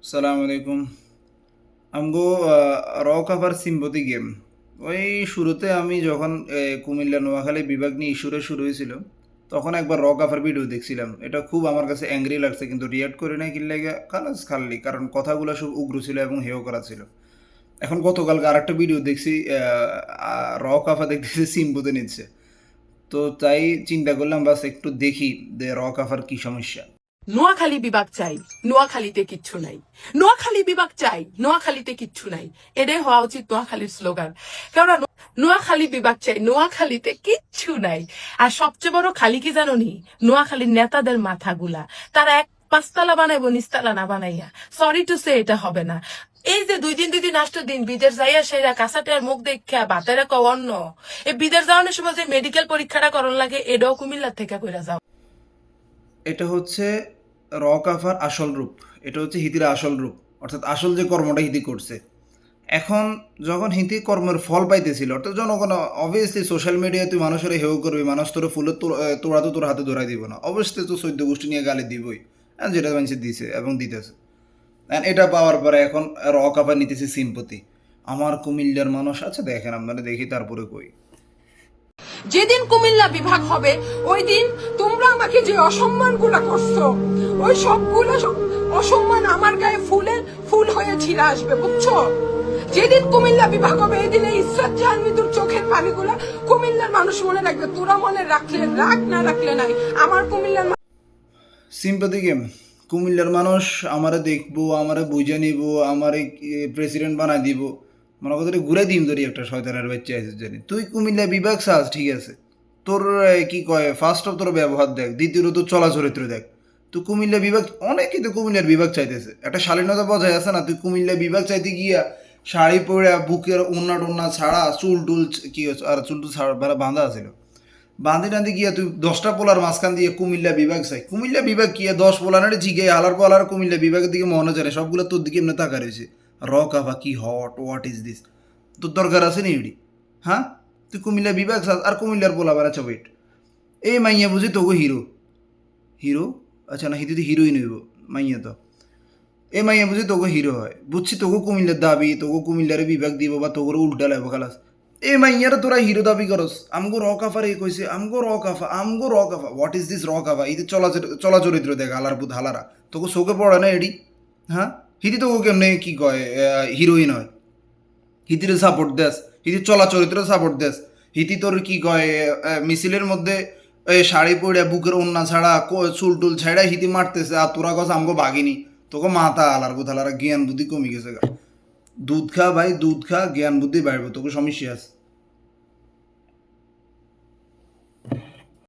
সালাম আলাইকুম। আমগো র কাভার সিম্পতি গেম। ওই শুরুতে আমি যখন কুমিল্লা নোয়াখালী বিভাগ নিয়ে ইস্যুটা শুরু হয়েছিল, তখন একবার র কাভার ভিডিও দেখছিলাম। এটা খুব আমার কাছে অ্যাংরি লাগছে, কিন্তু রিয়াক্ট করে নাই কিনলে খালাস খাল্লি, কারণ কথাগুলো সব উগ্র ছিল এবং হেয় করা ছিল। এখন গতকালকে আরেকটা ভিডিও দেখছি, র কাভা দেখতেছি সিম্পতি নিচ্ছে। তো তাই চিন্তা করলাম বাস একটু দেখি যে র কাভার কি সমস্যা। নোয়াখালী বিভাগ চাই, নোয়াখালীতে কিচ্ছু নাই। নোয়াখালী বিভাগ চাই, নোয়াখালীতে কিচ্ছু নাই। এটাই হওয়া উচিত নোয়াখালীর স্লোগান। কেননা নোয়াখালী বিভাগ চাই, নোয়াখালীতে কিচ্ছু নাই। আর সবচেয়ে বড় খালি কি জানো নি? নোয়াখালীর নেতাদের মাথাগুলা। তারা এক পাঁচতলা বানাইবো নিচতলা না বানাইয়া। সরি টু সে, এটা হবে না। এই যে দুই দিন আসতো দিন বিদেশ যাইয়া সেরা কাঁচাটার মুখ দেখা বাতেরা কওয়ান্ন। এই বিদেশ যাওয়ানোর সময় যে মেডিকেল পরীক্ষাটা করন লাগে, এটাও কুমিল্লার থেকে কইরা যাও। এটা হচ্ছে র কাফার আসল রূপ। এটা হচ্ছে হিতির আসল রূপ, অর্থাৎ আসল যে কর্মটা হিতি করছে। এখন যখন হিতি কর্মের ফল পাইতেছিল, অর্থাৎ জনগণ অবভিয়াসলি সোশ্যাল মিডিয়ায় তুই মানুষের হেউ করবি, মানুষ তোর ফুলের তোড়া তো তোর হাতে ধরাই দিব না, অবশ্যই তো চৈদ্য গোষ্ঠী নিয়ে গালি দিবই। যেটা মানুষ দিছে এবং দিতেছে। এটা পাওয়ার পরে এখন র কাফা নিতেছে সিম্পতি। আমার কুমিল্লার মানুষ আছে, দেখেন আপনারা, দেখি তারপরে কই। যেদিন কুমিল্লা বিভাগ হবে ওই দিন তোমরা আমাকে যে অসম্মান গুলা করছো, ওই সবগুলো অসম্মান আমার গায়ে ফুল হয়ে ছিঁড়ে আসবে, বুঝছো? যেদিন কুমিল্লা বিভাগ হবে এই দিনে ইসরাত জাহান মৃত্যুর চোখের পানিগুলা কুমিল্লার মানুষ মনে রাখবে। তোরা মনে রাখলে রাখ, না রাখলে নাই। আমার কুমিল্লার সিম্পতি গেম। কুমিল্লার মানুষ আমারে দেখবো, আমারে বুঝে নিব, আমারে প্রেসিডেন্ট বানাই দিব, মনে কথা ঘুরে দিম ধরি একটা শয়তানের বাচ্চা আছে জানি। তুই কুমিল্লা বিভাগ চাস, ঠিক আছে, তোর কি কয়, ফার্স্ট অফ তোর ব্যবহার দেখ, দ্বিতীয়ত তোর চলাচরিত্র দেখ। তুই কুমিল্লা বিভাগ, অনেকেই তো কুমিল্লার বিভাগ চাইতেছে, একটা শালীনতা বজায় আছে না? তুই কুমিল্লা বিভাগ চাইতে গিয়া শাড়ি পরে বুকের ওন্না টোন্না ছাড়া, চুল টুল কি আর চুল টুল ছাড়া বাঁধা আছিল, বাঁধি টান্ধি গিয়া তুই 10টা পোলার মাঝখান দিয়ে কুমিল্লা বিভাগ চাই। কুমিল্লা বিভাগ কি 10 পোলানের জিগে আলার পালার কুমিল্লা বিভাগের দিকে মনে জানে, সবগুলো তোর দিকে এমনি তাকা রয়েছে। র কাভা কি হট, হোয়াট ইজ দিস? তোর দরকার আছে নি এডি? হ্যাঁ, তুই কুমিল্লা বিভাগ চাস আর কুমিল্লার পোলা বাড়াচ্ছ ওয়েট। এই মাইয়া বুঝি তোকে হিরো, হিরো, আচ্ছা না, হিতে হিরোইন হইব মাইয়া তো। এই মাইয়া বুঝি তোকে হিরো হয়, বুঝছি তোকে কুমিল্লার দাবি, তোকে কুমিল্লারে বিভাগ দিব বা তোকে উল্টা লাগবো খালাস। এই মাইয়ারা তোরা হিরো দাবি করস, আমগো র কাফার এ কইছে, আমগো র কাফা, আমগো র কাফা, হোয়াট ইজ দিস র কাফা? এই যে চলা চরিত্র দেখ হালার পুত হালারা, তোকে চোখে পড়ে না এডি? হ্যাঁ, হিতি তোকে কেমনে কি কয় হিরোইন হয়? হিতিরে সাপোর্ট দেস, হিতি চলা চরিত্র সাপোর্ট দেস। হিতি তোর কি কয় মিছিলের মধ্যে শাড়ি পরে বুকের ওন্না ছাড়া চুল টুল ছাড়া হিতি মারতেছে, আর তোরা কস আমগো বাগিনি। তোকে মাথা আলার কোথালারা জ্ঞান বুদ্ধি কমে গেছে গা। দুধ খা ভাই, দুধ খা, জ্ঞান বুদ্ধি বাড়বে, তোকে সমস্যা আছে।